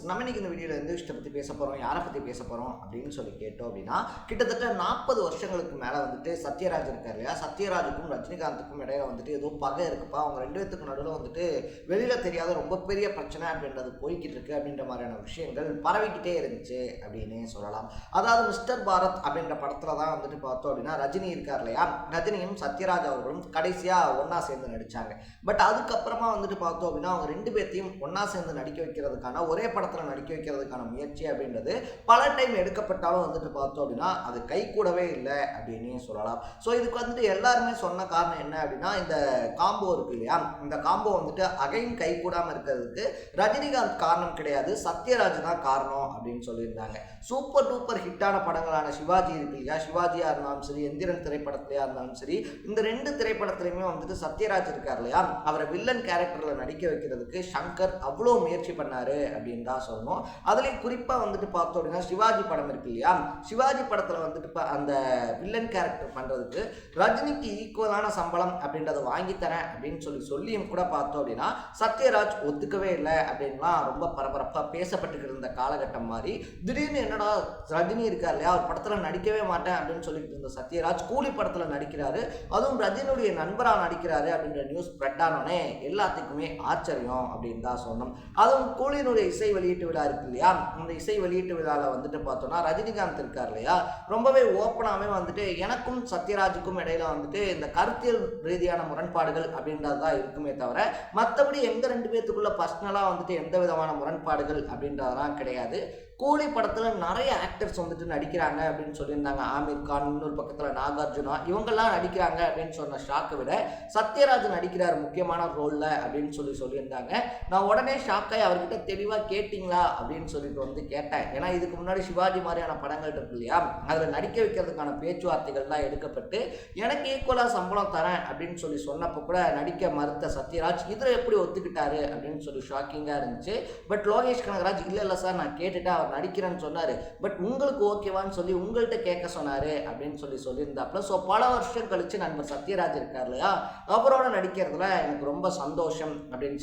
நம்ம இன்னைக்கு இந்த வீடியோவில் எந்த விஷயத்தை பற்றி பேச போகிறோம், யாரை பற்றி பேச போகிறோம் அப்படின்னு சொல்லி கேட்டோம் அப்படின்னா, கிட்டத்தட்ட 40 வருஷங்களுக்கு மேலே வந்துட்டு சத்யராஜ் இருக்கார் இல்லையா, சத்யராஜுக்கும் ரஜினிகாந்துக்கும் இடையில வந்துட்டு ஏதோ பகை இருக்குப்பா, அவங்க ரெண்டு பேத்துக்கு நடுவில் வந்துட்டு வெளியில் தெரியாத ரொம்ப பெரிய பிரச்சனை அப்படின்றது போய்கிட்டு இருக்கு அப்படின்ற மாதிரியான விஷயங்கள் பரவிக்கிட்டே இருந்துச்சு அப்படின்னு சொல்லலாம். அதாவது மிஸ்டர் பாரத் அப்படின்ற படத்தில் தான் வந்துட்டு பார்த்தோம் அப்படின்னா ரஜினி இருக்கார் இல்லையா, ரஜினியும் சத்யராஜ் அவர்களும் கடைசியாக ஒன்றா சேர்ந்து நடித்தாங்க. பட் அதுக்கப்புறமா வந்துட்டு பார்த்தோம் அப்படின்னா அவங்க ரெண்டு பேர்த்தையும் ஒன்றா சேர்ந்து நடிக்க வைக்கிறதுக்கான ஒரே படத்தில் நடிக்க வைக்கிறதுக்கான முயற்சி அப்படின்றது பல டைம் எடுக்கப்பட்டாலும் வந்துட்டு பார்த்தோம் அப்படின்னா அது கை கூடவே இல்லை அப்படின்னு சொல்லலாம். ஸோ இதுக்கு வந்துட்டு எல்லாருமே சொன்ன காரணம் என்ன அப்படின்னா, இந்த காம்போ இருக்கு இல்லையா, இந்த காம்போ வந்துட்டு அகைன் கை கூடாமல் இருக்கிறதுக்கு ரஜினிகாந்த் காரணம் கிடையாது, சத்யராஜ் தான் காரணம் அப்படின்னு சொல்லியிருந்தாங்க. சூப்பர் டூப்பர் ஹிட்டான படங்களான சிவாஜி இருக்கு இல்லையா, சிவாஜியா இருந்தாலும் சரி, எந்திரன் திரைப்படத்திலேயா இருந்தாலும் சரி, இந்த ரெண்டு திரைப்படத்திலையுமே வந்துட்டு சத்யராஜ் இருக்கார் இல்லையா, அவரை வில்லன் கேரக்டர்ல நடிக்க வைக்கிறதுக்கு சங்கர் அவ்வளோ முயற்சி பண்ணாரு அப்படின்னு தான் சொல்லணும். அதுலேயும் குறிப்பாக வந்துட்டு பார்த்தோம் அப்படின்னா சிவாஜி படம் இருக்கு இல்லையா, சிவாஜி படத்தில் வந்துட்டு அந்த வில்லன் கேரக்டர் பண்ணுறதுக்கு ரஜினிக்கு ஈக்குவலான சம்பளம் அப்படின்றத வாங்கி தரேன் அப்படின்னு சொல்லியும் கூட பார்த்தோம் அப்படின்னா சத்யராஜ் ஒத்துக்கவே இல்லை அப்படின்லாம் ரொம்ப பரபரப்பாக பேசப்பட்டு இருந்த காலகட்டம் மாதிரி, திடீர்னு என்னடா ரஜினி இருக்கார் இல்லையா, அவர் படத்தில் நடிக்கவே மாட்டேன் அப்படின்னு சொல்லிட்டு இருந்த சத்யராஜ் கூலி படத்தில் நடிக்கிறாரு, அதுவும் ரஜினியுடைய நண்பராக நடிக்கிறாரு அப்படின்ற நியூஸ் ஸ்ப்ரெட் ஆனோடனே எல்லாத்துக்குமே ஆச்சரியம் அப்படின்னு தான் சொன்னோம். அதுவும் கூலியினுடைய இசை வெளியீட்டு விழா இருக்கு இல்லையா, இந்த இசை வெளியீட்டு விழாவில் வந்துட்டு பார்த்தோம்னா ரஜினிகாந்த் இருக்கார் இல்லையா, ரொம்பவே ஓப்பனாகவே வந்துட்டு எனக்கும் சத்யராஜுக்கும் இடையில வந்துட்டு இந்த கருத்தியல் ரீதியான முரண்பாடுகள் அப்படின்றது தான் இருக்குமே தவிர மற்றபடி எங்க ரெண்டு பேத்துக்குள்ள பர்சனலாக வந்துட்டு எந்த விதமான முரண்பாடுகள் அப்படின்றதெல்லாம் கிடையாது. கூலி படத்தில் நிறைய ஆக்டர்ஸ் வந்துட்டு நடிக்கிறாங்க அப்படின்னு சொல்லியிருந்தாங்க. ஆமீர் கான், இன்னொரு பக்கத்தில் நாகார்ஜுனா, இவங்கெல்லாம் நடிக்கிறாங்க அப்படின்னு சொன்ன ஷாக்கை விட சத்யராஜ் நடிக்கிறார் முக்கியமான ரோலில் அப்படின்னு சொல்லியிருந்தாங்க. நான் உடனே ஷாக்காய் அவர்கிட்ட தெளிவாக கேட்டிங்களா அப்படின்னு சொல்லிட்டு வந்து கேட்டேன். ஏன்னா இதுக்கு முன்னாடி சிவாஜி மாதிரியான படங்கள் இருக்கு இல்லையா, அதில் நடிக்க வைக்கிறதுக்கான பேச்சுவார்த்தைகள்லாம் எடுக்கப்பட்டு எனக்கு ஈக்குவலாக சம்பளம் தரேன் அப்படின்னு சொன்னப்போ கூட நடிக்க மறுத்த சத்யராஜ் இதில் எப்படி ஒத்துக்கிட்டாரு அப்படின்னு சொல்லி ஷாக்கிங்காக இருந்துச்சு. பட் லோகேஷ் கனகராஜ் இல்லை சார் நான் கேட்டுட்டு நடிக்கிறேன்னு சொன்னாரு, பட் உங்களுக்கு ஓகேவான்னு சொல்லி உங்கள்கிட்ட கேட்க சொன்னாரு அப்படின்னு சொல்லியிருந்தாப்புல. ஸோ பல வருஷம் கழிச்சு நண்பர் சத்யராஜ் இருக்கார் இல்லையா, அவரோட நடிக்கிறதுல எனக்கு ரொம்ப சந்தோஷம் அப்படின்னு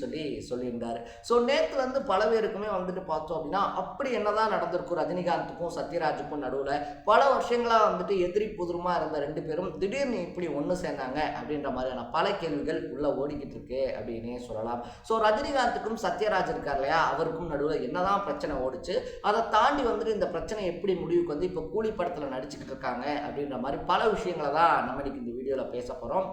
சொல்லியிருந்தாரு. ஸோ நேற்று வந்து பல பேருக்குமே வந்துட்டு பார்த்தோம் அப்படின்னா அப்படி என்னதான் நடந்திருக்கும் ரஜினிகாந்துக்கும் சத்யராஜுக்கும் நடுவில் பல வருஷங்களாக வந்துட்டு எதிரி புதிருமா இருந்த ரெண்டு பேரும் திடீர்னு இப்படி ஒன்று சேர்ந்தாங்க அப்படின்ற மாதிரியான பல கேள்விகள் உள்ள ஓடிக்கிட்டு இருக்கு அப்படின்னே சொல்லலாம். ஸோ ரஜினிகாந்துக்கும் சத்யராஜ் இருக்கார் இல்லையா, அவருக்கும் நடுவில் என்னதான் பிரச்சனை ஓடிச்சு, அதை தாண்டி வந்துட்டு இந்த பிரச்சனை எப்படி முடிவுக்கு வந்து இப்போ கூலி படத்தில் நடிச்சுக்கிட்டு இருக்காங்க அப்படின்ற மாதிரி பல விஷயங்களை தான் நம்ம இன்னைக்கு இந்த வீடியோவில் பேச போகிறோம்.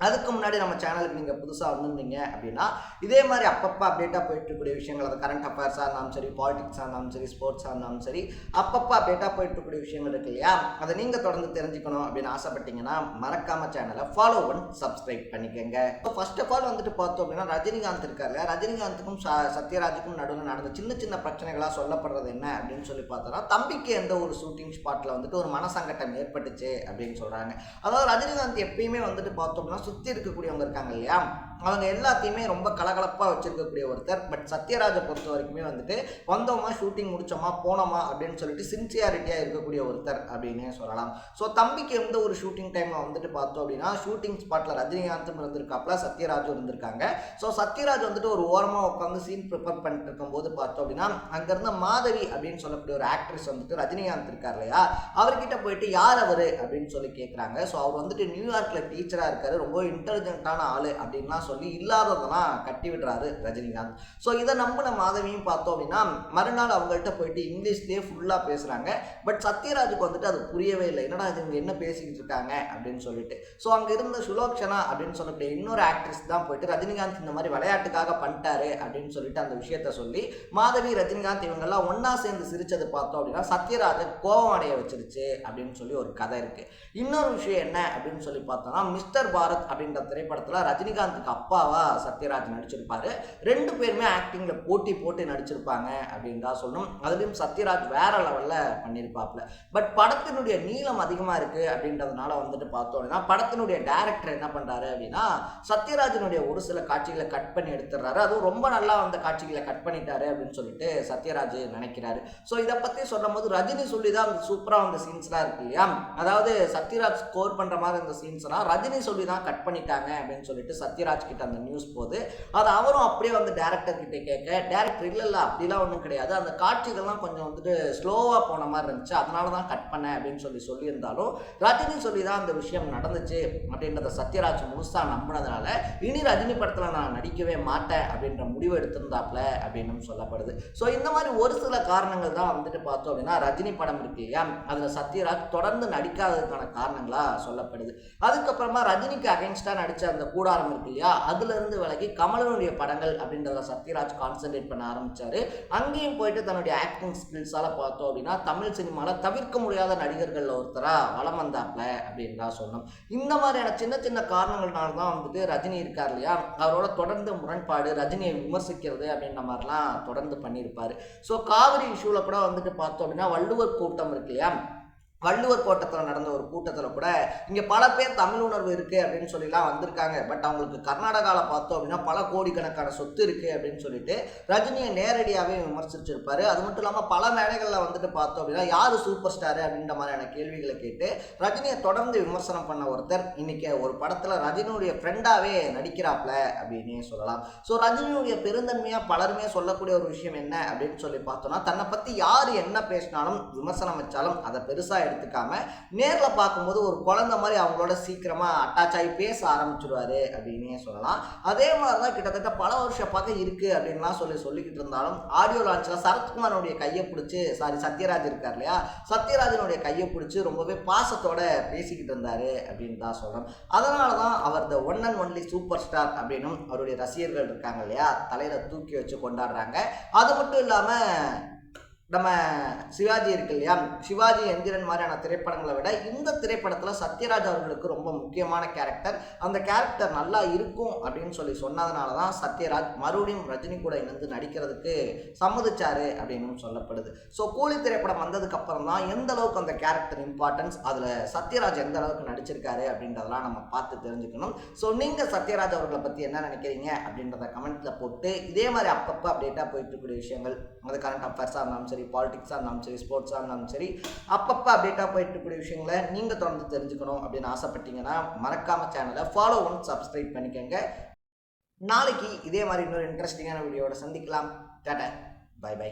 அதுக்கு முன்னாடி நம்ம சேனலுக்கு நீங்கள் புதுசாக வந்திருந்தீங்க அப்படின்னா இதே மாதிரி அப்பப்போ அப்டேட்டாக போயிட்டு இருக்கக்கூடிய விஷயங்கள், அது கரண்ட் அஃபேர்ஸாக இருந்தாலும் சரி, பாலிடிக்ஸாக இருந்தாலும் சரி, ஸ்போர்ட்ஸாக இருந்தாலும் சரி, அப்பப்போ அப்டேட்டாக போயிட்டு இருக்கக்கூடிய விஷயங்கள் இருக்கு இல்லையா, அதை நீங்கள் தொடர்ந்து தெரிஞ்சுக்கணும் அப்படின்னு ஆசைப்பட்டீங்கன்னா மறக்காம சேனலை ஃபாலோ பண்ணி சப்ஸ்கிரைப் பண்ணிக்கோங்க. இப்போ ஃபர்ஸ்ட் ஆஃப் ஆல் வந்துட்டு பார்த்தோம் அப்படின்னா ரஜினிகாந்த் இருக்கார் இல்லையா, ரஜினிகாந்துக்கும் சத்யராஜுக்கும் நடுவில் நடந்த சின்ன சின்ன பிரச்சனைகளாக சொல்லப்படுறது என்ன அப்படின்னு சொல்லி பார்த்தோன்னா, தம்பிக்கு எந்த ஒரு ஷூட்டிங் ஸ்பாட்டில் வந்துட்டு ஒரு மனசங்கட்டம் ஏற்பட்டுச்சு அப்படின்னு சொல்கிறாங்க. அதாவது ரஜினிகாந்த் எப்பயுமே வந்துட்டு பார்த்தோம்னா சுற்றி இருக்கக்கூடியவங்க இருக்காங்க இல்லையா, அவங்க எல்லாத்தையுமே ரொம்ப கலகலப்பாக வச்சிருக்கக்கூடிய ஒருத்தர். பட் சத்யராஜை பொறுத்த வரைக்குமே வந்துட்டு வந்தோமா ஷூட்டிங் முடிச்சோமா போனோமா அப்படின்னு சொல்லிட்டு சின்சியாரிட்டியாக இருக்கக்கூடிய ஒருத்தர் அப்படின்னே சொல்லலாம். ஸோ தம்பிக்கு எந்த ஒரு ஷூட்டிங் டைமில் வந்துட்டு பார்த்தோம் அப்படின்னா ஷூட்டிங் ஸ்பாட்டில் ரஜினிகாந்தும் இருந்திருக்காப்புல, சத்யராஜும் இருந்திருக்காங்க. ஸோ சத்யராஜ் வந்துட்டு ஒரு ஓரமாக உட்காந்து சீன் ப்ரிப்பேர் பண்ணிட்டு இருக்கும்போது பார்த்தோம் அப்படின்னா அங்கேருந்து மாதவி அப்படின்னு சொல்லக்கூடிய ஒரு ஆக்ட்ரஸ் வந்துட்டு ரஜினிகாந்த் இருக்கார் இல்லையா, அவர்கிட்ட போயிட்டு யார் அவர் அப்படின்னு சொல்லி கேட்குறாங்க. ஸோ அவர் வந்துட்டு நியூயார்க்கில் டீச்சராக இருக்காரு, ரொம்ப இன்டெலிஜென்ட்டான ஆள் அப்படின்லாம் சொல்லி இல்லாததெல்லாம் கட்டி விடுறாரு ரஜினிகாந்த். ஸோ இதை நம்பின மாதவியும் பார்த்தோம் அப்படின்னா மறுநாள் அவங்கள்ட்ட போயிட்டு இங்கிலீஷ்லேயே ஃபுல்லாக பேசுகிறாங்க. பட் சத்யராஜுக்கு வந்துட்டு அது புரியவே இல்லை, என்னடா இது இவங்க என்ன பேசிக்கிட்டு இருக்காங்க அப்படின்னு சொல்லிட்டு. ஸோ அங்கே இருந்த சுலோக்ஷனா அப்படின்னு சொல்லக்கூடிய இன்னொரு ஆக்ட்ரஸ் தான் போயிட்டு ரஜினிகாந்த் இந்த மாதிரி விளையாட்டுக்காக பண்ணிட்டாரு அப்படின்னு சொல்லிட்டு அந்த விஷயத்த சொல்லி மாதவி ரஜினிகாந்த் இவங்கெல்லாம் ஒன்றா சேர்ந்து சிரிச்சது பார்த்தோம் அப்படின்னா சத்யராஜை கோபம் அடைய வச்சிருச்சு அப்படின்னு சொல்லி ஒரு கதை இருக்கு. இன்னொரு விஷயம் என்ன அப்படின்னு சொல்லி பார்த்தோம்னா, மிஸ்டர் பாரத் அப்படின்ற திரைப்படத்தில் ரஜினிகாந்துக்கு அப்பாவா சத்யராஜ் நடிச்சிருப்பாரு. ரெண்டு பேருமே ஆக்டிங்ல போட்டு நடிச்சிருப்பாங்க அப்படின்னு தான் சொல்லணும். அதுலயும் சத்யராஜ் வேற லெவல்ல பண்ணியிருப்பாப்ல. பட் படத்தினுடைய நீளம் அதிகமா இருக்கு அப்படின்றதுனால வந்துட்டு பார்த்தோம்னா படத்தினுடைய டைரக்டர் என்ன பண்றாரு அப்படின்னா சத்யராஜனுடைய ஒரு சில காட்சிகளை கட் பண்ணி எடுத்துடுறாரு. அதுவும் ரொம்ப நல்லா வந்த காட்சிகளை கட் பண்ணிட்டாரு அப்படின்னு சொல்லிட்டு சத்யராஜ் நினைக்கிறாரு. ஸோ இதை பத்தி சொல்லும் போது ரஜினி சொல்லி தான் அந்த சூப்பரா வந்த சீன்ஸ்லாம் இருக்கு இல்லையா, அதாவது சத்யராஜ் ஸ்கோர் பண்ற மாதிரி இந்த சீன்ஸ்லாம் ரஜினி சொல்லி தான் கட் கட் பண்ணிட்டாங்க அப்படின்னு சொல்லிட்டு சத்யராஜ் கிட்ட அந்த நியூஸ் போகுது. அது அவரும் அப்படியே வந்து டேரக்டர் கிட்ட கேட்க, டேரக்டர் இல்லை அப்படிலாம் ஒன்றும் கிடையாது, அந்த காட்சிகள்லாம் கொஞ்சம் வந்துட்டு ஸ்லோவாக போன மாதிரி இருந்துச்சு, அதனால தான் கட் பண்ணேன் அப்படின்னு சொல்லியிருந்தாலும் ரஜினி சொல்லி தான் அந்த விஷயம் நடந்துச்சு அப்படின்றத சத்யராஜ் முழுசா நம்பினதுனால இனி ரஜினி படத்தில் நான் நடிக்கவே மாட்டேன் அப்படின்ற முடிவு எடுத்திருந்தாப்ல அப்படின்னு சொல்லப்படுது. ஸோ இந்த மாதிரி ஒரு சில காரணங்கள் தான் வந்துட்டு பார்த்தோம் அப்படின்னா ரஜினி படம் இருக்கு இல்லையா, அதில் சத்யராஜ் தொடர்ந்து நடிக்காததுக்கான காரணங்களாக சொல்லப்படுது. அதுக்கப்புறமா ரஜினிக்கு அகைன்ஸ்டாக நடித்த அந்த கூடாரம் இருக்கு இல்லையா, அதுல இருந்து விலகி கமலனுடைய படங்கள் அப்படின்றத சத்யராஜ் கான்சென்ட்ரேட் பண்ண ஆரம்பிச்சாரு. அங்கேயும் போயிட்டு தன்னுடைய ஆக்டிங் ஸ்கில்ஸால பார்த்தோம் அப்படின்னா தமிழ் சினிமாவில் தவிர்க்க முடியாத நடிகர்கள் ஒருத்தரா வலம் வந்தாப்ல அப்படின்னு தான் சொல்லணும். இந்த மாதிரியான சின்ன சின்ன காரணங்கள்னால தான் வந்துட்டு ரஜினி இருக்கார் இல்லையா, அவரோட தொடர்ந்து முரண்பாடு, ரஜினியை விமர்சிக்கிறது அப்படின்ற மாதிரிலாம் தொடர்ந்து பண்ணியிருப்பாரு. ஸோ காவிரி இஷ்யூவில் கூட வந்துட்டு பார்த்தோம் அப்படின்னா வள்ளுவர் கூட்டம் இருக்கு இல்லையா, வள்ளுவர் கோட்டத்தில் நடந்த ஒரு கூட்டத்தில் கூட இங்கே பல பேர் தமிழ் உணர்வு இருக்குது அப்படின்னு சொல்லிலாம் வந்திருக்காங்க. பட் அவங்களுக்கு கர்நாடகாவில் பார்த்தோம் அப்படின்னா பல கோடிக்கணக்கான சொத்து இருக்குது அப்படின்னு சொல்லிட்டு ரஜினியை நேரடியாகவே விமர்சிச்சிருப்பாரு. அது மட்டும் இல்லாமல் பல மேடைகளில் வந்துட்டு பார்த்தோம் அப்படின்னா யார் சூப்பர் ஸ்டாரு அப்படின்ற மாதிரியான கேள்விகளை கேட்டு ரஜினியை தொடர்ந்து விமர்சனம் பண்ண ஒருத்தர் இன்னைக்கு ஒரு படத்தில் ரஜினியுடைய ஃப்ரெண்டாகவே நடிக்கிறாப்ல அப்படின்னே சொல்லலாம். ஸோ ரஜினியுடைய பெருந்தன்மையாக பலருமே சொல்லக்கூடிய ஒரு விஷயம் என்ன அப்படின்னு சொல்லி பார்த்தோம்னா, தன்னை பற்றி யார் என்ன பேசினாலும் விமர்சனம் வச்சாலும் அதை பெருசாக எடுத்துக்காம நேரில் பார்க்கும்போது ஒரு குழந்தை மாதிரி அவங்களோட சீக்கிரமா அட்டாச் ஆகி பேச ஆரம்பிச்சிருவாரு அப்படின்னே சொல்லலாம். அதே மாதிரிதான் கிட்டத்தட்ட பல வருஷம் பக்கம் இருக்கு அப்படின்லாம் சொல்லிக்கிட்டு இருந்தாலும் ஆடியோ லான்ச்ல சரத்குமாரோடைய கையை பிடிச்சி சத்யராஜ் இருக்கார் இல்லையா, சத்யராஜனுடைய கையை பிடிச்சி ரொம்பவே பாசத்தோட பேசிக்கிட்டு இருந்தாரு அப்படின்னு தான் சொல்லணும். அதனாலதான் அவர் the one and only super star அப்படின்னும் அவருடைய ரசிகர்கள் இருக்காங்க இல்லையா, தலையில தூக்கி வச்சு கொண்டாடுறாங்க. அது மட்டும் இல்லாம நம்ம சிவாஜி இருக்கு இல்லையா, சிவாஜி எந்திரன் மாதிரியான திரைப்படங்களை விட இந்த திரைப்படத்தில் சத்யராஜ் அவர்களுக்கு ரொம்ப முக்கியமான கேரக்டர், அந்த கேரக்டர் நல்லா இருக்கும் அப்படின்னு சொன்னதுனால தான் சத்யராஜ் மறுபடியும் ரஜினி கூட இணைந்து நடிக்கிறதுக்கு சம்மதிச்சாரு அப்படின்னு சொல்லப்படுது. ஸோ கூலி திரைப்படம் வந்ததுக்கு அப்புறம் தான் எந்த அளவுக்கு அந்த கேரக்டர் இம்பார்ட்டன்ஸ், அதில் சத்யராஜ் எந்த அளவுக்கு நடிச்சிருக்காரு அப்படின்றதெல்லாம் நம்ம பார்த்து தெரிஞ்சுக்கணும். ஸோ நீங்கள் சத்யராஜ் அவர்களை பற்றி என்ன நினைக்கிறீங்க அப்படின்றத கமெண்ட்ல போட்டு இதே மாதிரி அப்பப்போ அப்டேட்டாக போயிட்டு இருக்கக்கூடிய விஷயங்கள், அது கரண்ட் அஃபேர்ஸாக இருந்தாலும் சரி, பாலிடிக்ஸாக இருந்தாலும் சரி, ஸ்போர்ட்ஸாக இருந்தாலும் சரி, அப்பப்போ அப்டேட்டாக போயிட்டு இருக்கக்கூடிய விஷயங்களை நீங்கள் தொடர்ந்து தெரிஞ்சுக்கணும் அப்படின்னு ஆசைப்பட்டீங்கன்னா மறக்காம சேனலை ஃபாலோ ஒன் சப்ஸ்கிரைப் பண்ணிக்கோங்க. நாளைக்கு இதே மாதிரி இன்னொரு இன்ட்ரெஸ்டிங்கான வீடியோவோட சந்திக்கலாம். Tata, bye by.